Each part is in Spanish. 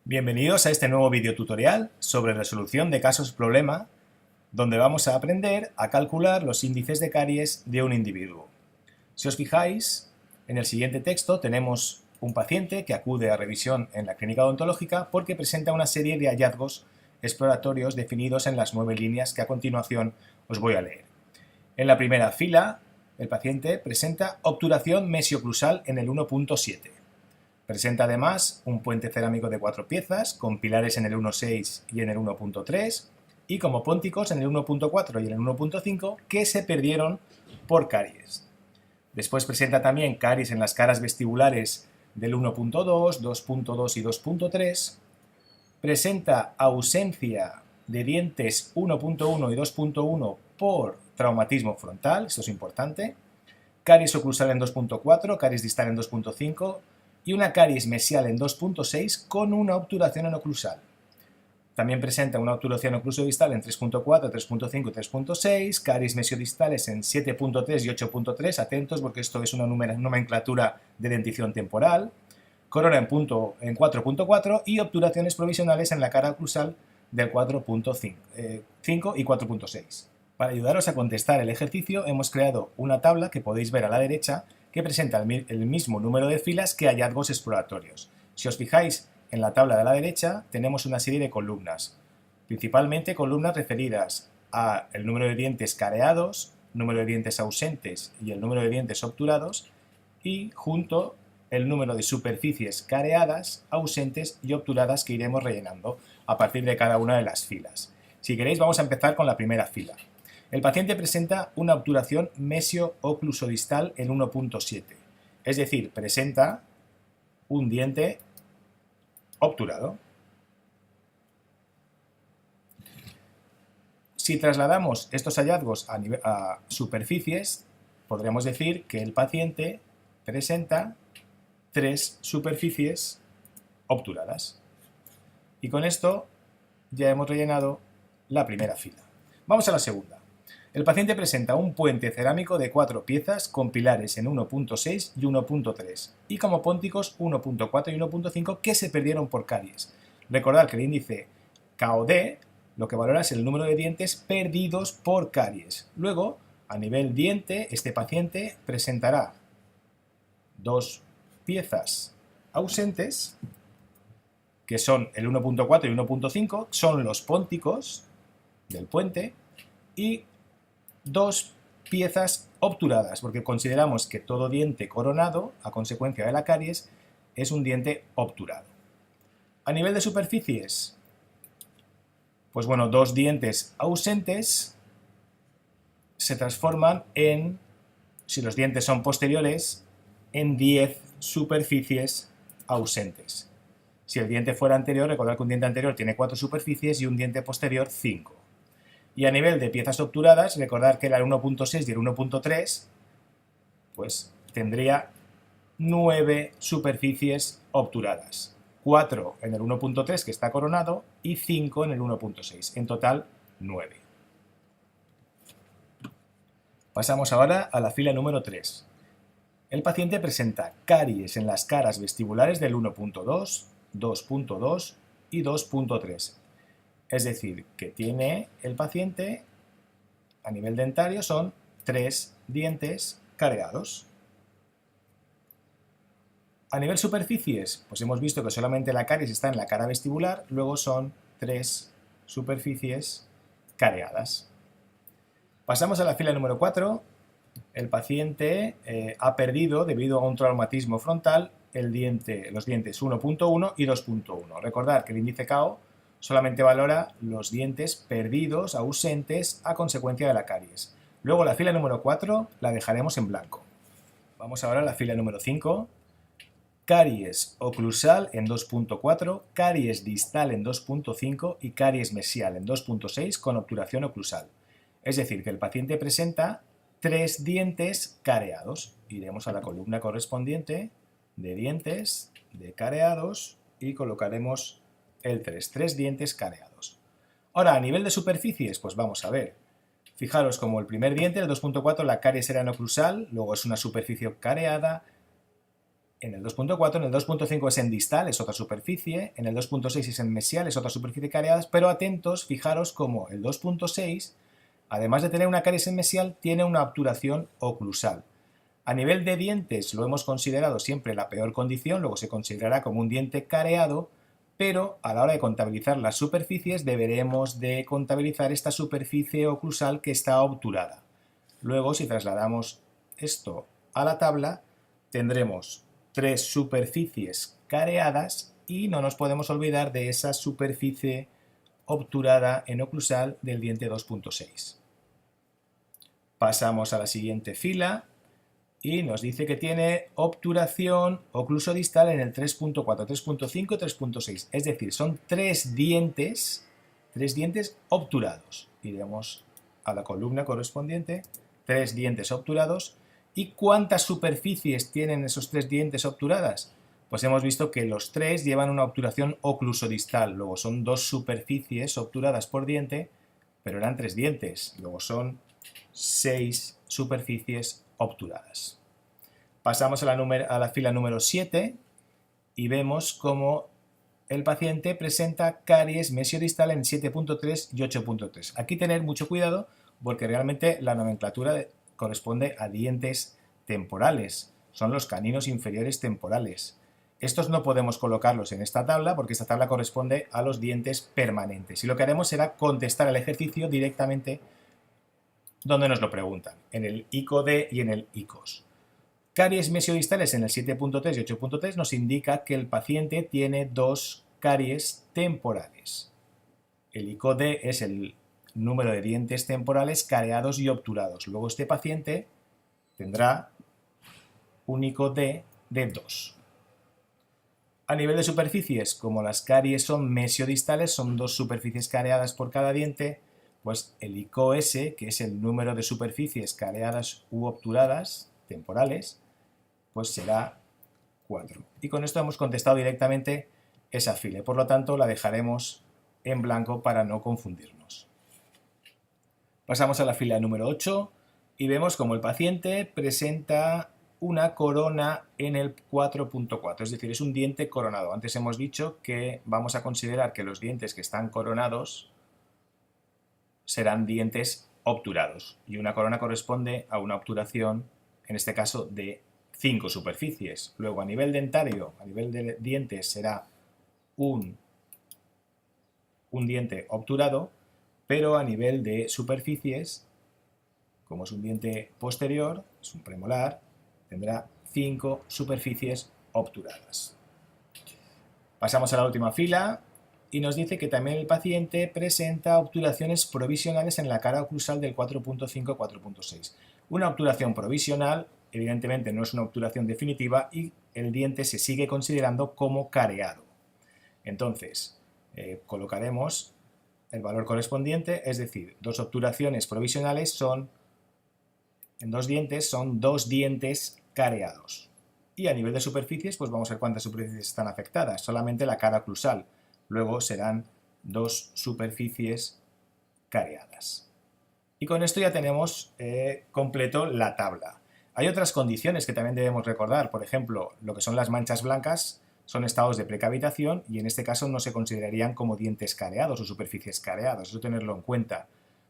Bienvenidos a este nuevo video tutorial sobre resolución de casos problema, donde vamos a aprender a calcular los índices de caries de un individuo. Si os fijáis, en el siguiente texto tenemos un paciente que acude a revisión en la clínica odontológica porque presenta una serie de hallazgos exploratorios definidos en las 9 líneas que a continuación os voy a leer. En la primera fila, el paciente presenta obturación mesioclusal en el 1.7. Presenta además un puente cerámico de 4 piezas, con pilares en el 1.6 y en el 1.3, y como pónticos en el 1.4 y en el 1.5 que se perdieron por caries. Después presenta también caries en las caras vestibulares del 1.2, 2.2 y 2.3. Presenta ausencia de dientes 1.1 y 2.1 por traumatismo frontal, esto es importante. Caries oclusal en 2.4, caries distal en 2.5 y una caries mesial en 2.6 con una obturación en oclusal. También presenta una obturación oclusodistal en 3.4, 3.5 y 3.6, caries mesiodistales en 7.3 y 8.3, atentos porque esto es una nomenclatura de dentición temporal, corona en 4.4 y obturaciones provisionales en la cara oclusal del 4.5 y 4.6. Para ayudaros a contestar el ejercicio hemos creado una tabla que podéis ver a la derecha que presenta el mismo número de filas que hallazgos exploratorios. Si os fijáis en la tabla de la derecha tenemos una serie de columnas, principalmente columnas referidas al número de dientes careados, número de dientes ausentes y el número de dientes obturados, y junto el número de superficies careadas, ausentes y obturadas que iremos rellenando a partir de cada una de las filas. Si queréis vamos a empezar con la primera fila. El paciente presenta una obturación mesio-oclusodistal en 1.7, es decir, presenta un diente obturado. Si trasladamos estos hallazgos a superficies, podremos decir que el paciente presenta 3 superficies obturadas. Y con esto ya hemos rellenado la primera fila. Vamos a la segunda. El paciente presenta un puente cerámico de 4 piezas con pilares en 1.6 y 1.3 y como pónticos 1.4 y 1.5 que se perdieron por caries. Recordad que el índice KOD lo que valora es el número de dientes perdidos por caries. Luego, a nivel diente, este paciente presentará 2 piezas ausentes, que son el 1.4 y 1.5, son los pónticos del puente, y 2 piezas obturadas, porque consideramos que todo diente coronado, a consecuencia de la caries, es un diente obturado. A nivel de superficies, pues bueno, 2 dientes ausentes se transforman en, si los dientes son posteriores, en 10 superficies ausentes. Si el diente fuera anterior, recordad que un diente anterior tiene 4 superficies y un diente posterior 5. Y a nivel de piezas obturadas, recordad que el 1.6 y el 1.3 pues tendría 9 superficies obturadas. 4 en el 1.3 que está coronado y 5 en el 1.6. En total, 9. Pasamos ahora a la fila número 3. El paciente presenta caries en las caras vestibulares del 1.2, 2.2 y 2.3. Es decir, que tiene el paciente, a nivel dentario, son 3 dientes careados. A nivel superficies, pues hemos visto que solamente la caries está en la cara vestibular, luego son 3 superficies careadas. Pasamos a la fila número 4. El paciente ha perdido, debido a un traumatismo frontal, los dientes 1.1 y 2.1. Recordad que el índice KO solamente valora los dientes perdidos, ausentes, a consecuencia de la caries. Luego la fila número 4 la dejaremos en blanco. Vamos ahora a la fila número 5. Caries oclusal en 2.4, caries distal en 2.5 y caries mesial en 2.6 con obturación oclusal. Es decir, que el paciente presenta 3 dientes careados. Iremos a la columna correspondiente de dientes, de careados, y colocaremos el 3 dientes careados. Ahora, a nivel de superficies, pues vamos a ver. Fijaros como el primer diente, el 2.4, la caries era en oclusal, luego es una superficie careada, en el 2.4, en el 2.5 es en distal, es otra superficie, en el 2.6 es en mesial, es otra superficie cariada, pero atentos, fijaros como el 2.6, además de tener una caries en mesial, tiene una obturación oclusal. A nivel de dientes lo hemos considerado siempre la peor condición, luego se considerará como un diente careado, pero a la hora de contabilizar las superficies deberemos de contabilizar esta superficie oclusal que está obturada. Luego, si trasladamos esto a la tabla, tendremos 3 superficies careadas y no nos podemos olvidar de esa superficie obturada en oclusal del diente 2.6. Pasamos a la siguiente fila y nos dice que tiene obturación oclusodistal en el 3.4, 3.5 y 3.6. Es decir, son 3 dientes obturados. Iremos a la columna correspondiente, 3 dientes obturados. ¿Y cuántas superficies tienen esos 3 dientes obturadas? Pues hemos visto que los 3 llevan una obturación oclusodistal. Luego son 2 superficies obturadas por diente, pero eran 3 dientes. Luego son 6 superficies obturadas. Pasamos a la fila número 7 y vemos cómo el paciente presenta caries mesiodistal en 7.3 y 8.3. Aquí tener mucho cuidado porque realmente la nomenclatura corresponde a dientes temporales. Son los caninos inferiores temporales. Estos no podemos colocarlos en esta tabla porque esta tabla corresponde a los dientes permanentes. Y lo que haremos será contestar el ejercicio directamente donde nos lo preguntan, en el ICO-D y en el ICOS. Caries mesiodistales en el 7.3 y 8.3 nos indica que el paciente tiene 2 caries temporales. El ICO-D es el número de dientes temporales careados y obturados. Luego este paciente tendrá un ICO-D de 2. A nivel de superficies, como las caries son mesiodistales, son 2 superficies careadas por cada diente, pues el ICO-S, que es el número de superficies careadas u obturadas temporales, pues será 4. Y con esto hemos contestado directamente esa fila. Por lo tanto, la dejaremos en blanco para no confundirnos. Pasamos a la fila número 8 y vemos como el paciente presenta una corona en el 4.4, es decir, es un diente coronado. Antes hemos dicho que vamos a considerar que los dientes que están coronados serán dientes obturados y una corona corresponde a una obturación, en este caso, de 5 superficies. Luego, a nivel dentario, a nivel de dientes, será un diente obturado, pero a nivel de superficies, como es un diente posterior, es un premolar, tendrá 5 superficies obturadas. Pasamos a la última fila y nos dice que también el paciente presenta obturaciones provisionales en la cara oclusal del 4.5-4.6. Una obturación provisional, evidentemente, no es una obturación definitiva y el diente se sigue considerando como careado. Entonces, colocaremos el valor correspondiente, es decir, 2 obturaciones provisionales en 2 dientes son 2 dientes careados. Y a nivel de superficies, pues vamos a ver cuántas superficies están afectadas. Solamente la cara oclusal. Luego serán 2 superficies careadas. Y con esto ya tenemos completo la tabla. Hay otras condiciones que también debemos recordar. Por ejemplo, lo que son las manchas blancas son estados de precavitación y en este caso no se considerarían como dientes careados o superficies careadas. Eso tenerlo en cuenta.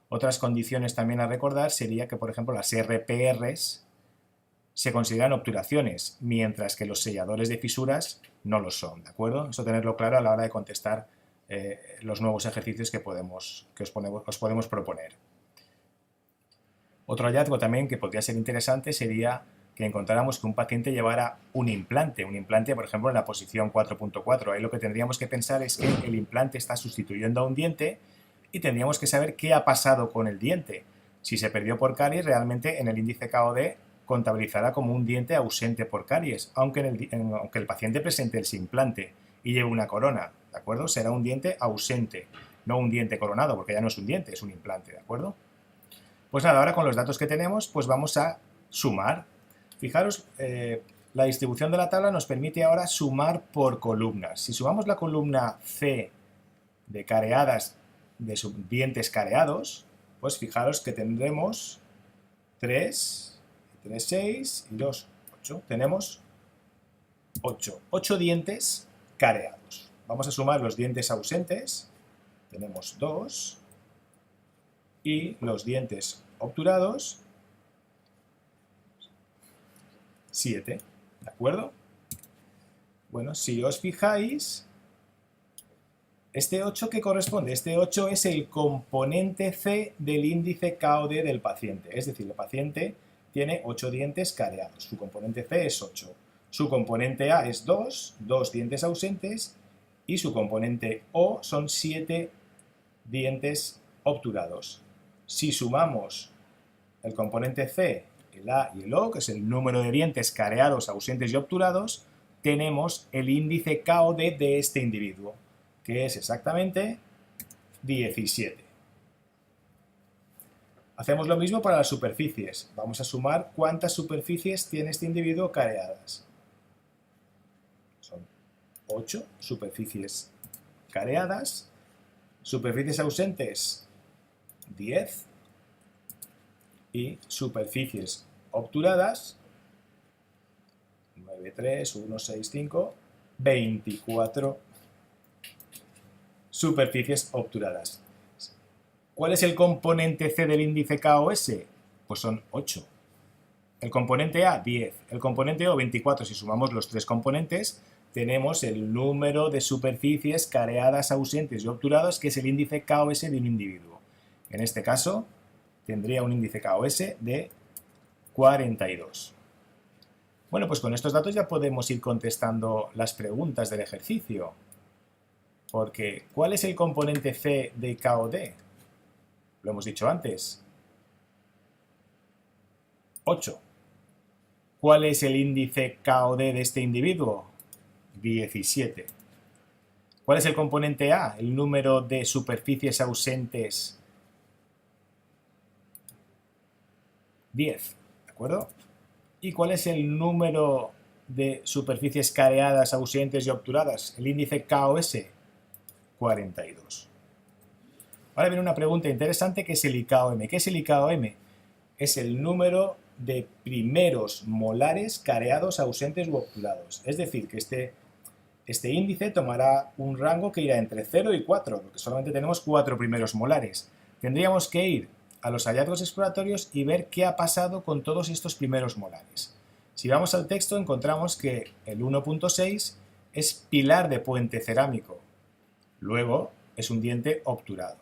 Otras condiciones también a recordar sería que, por ejemplo, las RPRs se consideran obturaciones, mientras que los selladores de fisuras no lo son, ¿de acuerdo? Eso tenerlo claro a la hora de contestar los nuevos ejercicios que os podemos proponer. Otro hallazgo también que podría ser interesante sería que encontráramos que un paciente llevara un implante, por ejemplo, en la posición 4.4. Ahí lo que tendríamos que pensar es que el implante está sustituyendo a un diente y tendríamos que saber qué ha pasado con el diente. Si se perdió por caries, realmente en el índice KOD contabilizará como un diente ausente por caries, aunque el paciente presente el implante y lleve una corona, ¿de acuerdo? Será un diente ausente, no un diente coronado, porque ya no es un diente, es un implante, ¿de acuerdo? Pues nada, ahora con los datos que tenemos, pues vamos a sumar. Fijaros, la distribución de la tabla nos permite ahora sumar por columnas. Si sumamos la columna C de careadas, de dientes careados, pues fijaros que tendremos 3, 6 y 2, 8. Tenemos 8. 8 dientes careados. Vamos a sumar los dientes ausentes. Tenemos 2. Y los dientes obturados, 7. ¿De acuerdo? Bueno, si os fijáis, ¿este 8 qué corresponde? Este 8 es el componente C del índice KOD del paciente. Es decir, el paciente tiene 8 dientes careados. Su componente C es 8. Su componente A es 2, 2 dientes ausentes. Y su componente O son 7 dientes obturados. Si sumamos el componente C, el A y el O, que es el número de dientes careados, ausentes y obturados, tenemos el índice KOD de este individuo, que es exactamente 17. Hacemos lo mismo para las superficies. Vamos a sumar cuántas superficies tiene este individuo careadas. Son 8 superficies careadas. Superficies ausentes, 10. Y superficies obturadas, 9, 3, 1, 6, 5, 24 superficies obturadas. ¿Cuál es el componente C del índice KOS? Pues son 8. El componente A, 10. El componente O, 24. Si sumamos los tres componentes, tenemos el número de superficies careadas, ausentes y obturadas, que es el índice KOS de un individuo. En este caso, tendría un índice KOS de 42. Bueno, pues con estos datos ya podemos ir contestando las preguntas del ejercicio. Porque, ¿cuál es el componente C de KOD? Lo hemos dicho antes. 8. ¿Cuál es el índice KOD de este individuo? 17. ¿Cuál es el componente A? El número de superficies ausentes. 10. ¿De acuerdo? ¿Y cuál es el número de superficies careadas, ausentes y obturadas? El índice KOS. 42. Ahora viene una pregunta interesante que es el IKOM. ¿Qué es el IKOM? Es el número de primeros molares careados, ausentes u obturados. Es decir, que este índice tomará un rango que irá entre 0 y 4, porque solamente tenemos 4 primeros molares. Tendríamos que ir a los hallazgos exploratorios y ver qué ha pasado con todos estos primeros molares. Si vamos al texto encontramos que el 1.6 es pilar de puente cerámico. Luego es un diente obturado.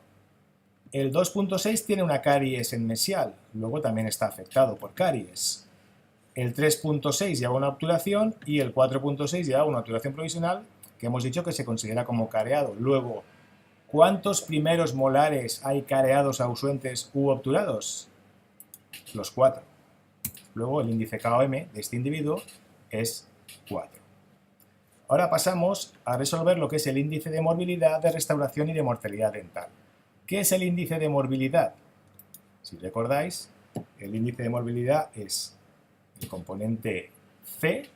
El 2.6 tiene una caries en mesial, luego también está afectado por caries. El 3.6 lleva una obturación y el 4.6 lleva una obturación provisional que hemos dicho que se considera como careado. Luego, ¿cuántos primeros molares hay careados, ausentes u obturados? Los 4. Luego el índice KOM de este individuo es 4. Ahora pasamos a resolver lo que es el índice de morbilidad, de restauración y de mortalidad dental. ¿Qué es el índice de morbilidad? Si recordáis, el índice de morbilidad es el componente C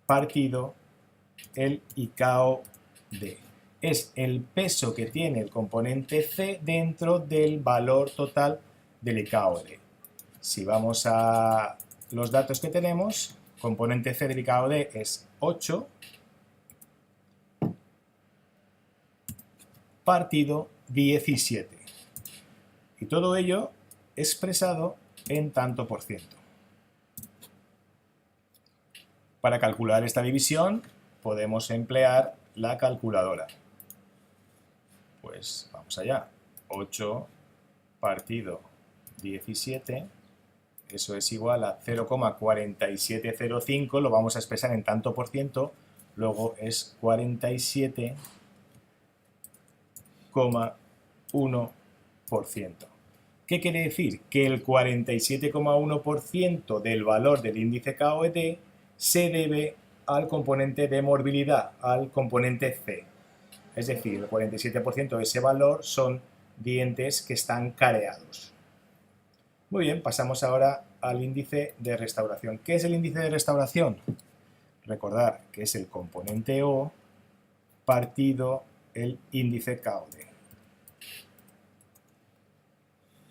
partido el IKOD. Es el peso que tiene el componente C dentro del valor total del IKOD. Si vamos a los datos que tenemos, componente C del IKOD es 8 partido 17. Y todo ello expresado en tanto por ciento. Para calcular esta división podemos emplear la calculadora. Pues vamos allá. 8 partido 17, eso es igual a 0,4705, lo vamos a expresar en tanto por ciento, luego es 47,1%. ¿Qué quiere decir? Que el 47,1% del valor del índice KOD se debe al componente de morbilidad, al componente C. Es decir, el 47% de ese valor son dientes que están careados. Muy bien, pasamos ahora al índice de restauración. ¿Qué es el índice de restauración? Recordar que es el componente O partido el índice KOD.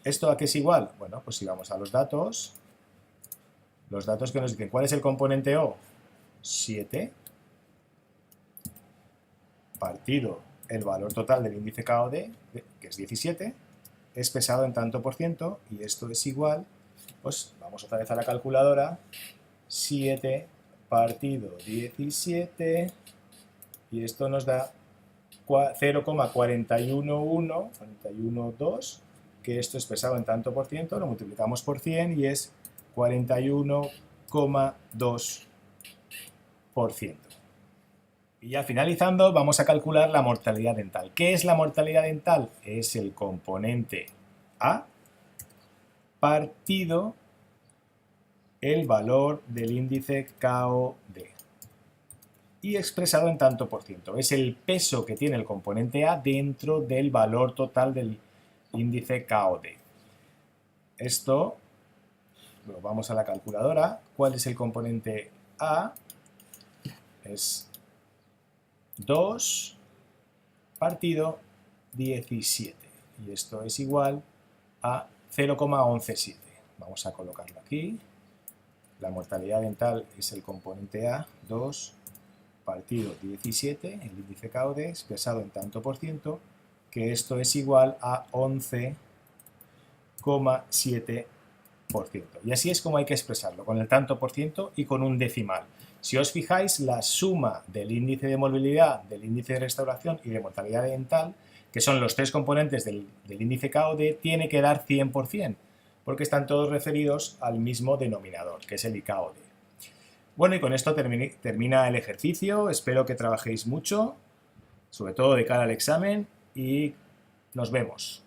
¿Esto a qué es igual? Bueno, pues si vamos a los datos que nos dicen, ¿cuál es el componente O? 7 partido el valor total del índice KOD, que es 17, expresado en tanto por ciento, y esto es igual, pues vamos otra vez a la calculadora, 7 partido 17, y esto nos da 0,411, que esto expresado en tanto por ciento, lo multiplicamos por 100 y es 41,2%. Y ya finalizando, vamos a calcular la mortalidad dental. ¿Qué es la mortalidad dental? Es el componente A partido el valor del índice KOD y expresado en tanto por ciento. Es el peso que tiene el componente A dentro del valor total del índice KOD. Esto lo vamos a la calculadora. ¿Cuál es el componente A? Es 2 partido 17. Y esto es igual a 0,117. Vamos a colocarlo aquí. La mortalidad dental es el componente A, 2 partido 17, el índice KOD, expresado en tanto por ciento, que esto es igual a 11,7%. Y así es como hay que expresarlo, con el tanto por ciento y con un decimal. Si os fijáis, la suma del índice de morbilidad, del índice de restauración y de mortalidad dental, que son los tres componentes del índice KOD, tiene que dar 100%, porque están todos referidos al mismo denominador, que es el IKOD. Bueno, y con esto termina el ejercicio. Espero que trabajéis mucho, sobre todo de cara al examen, y nos vemos.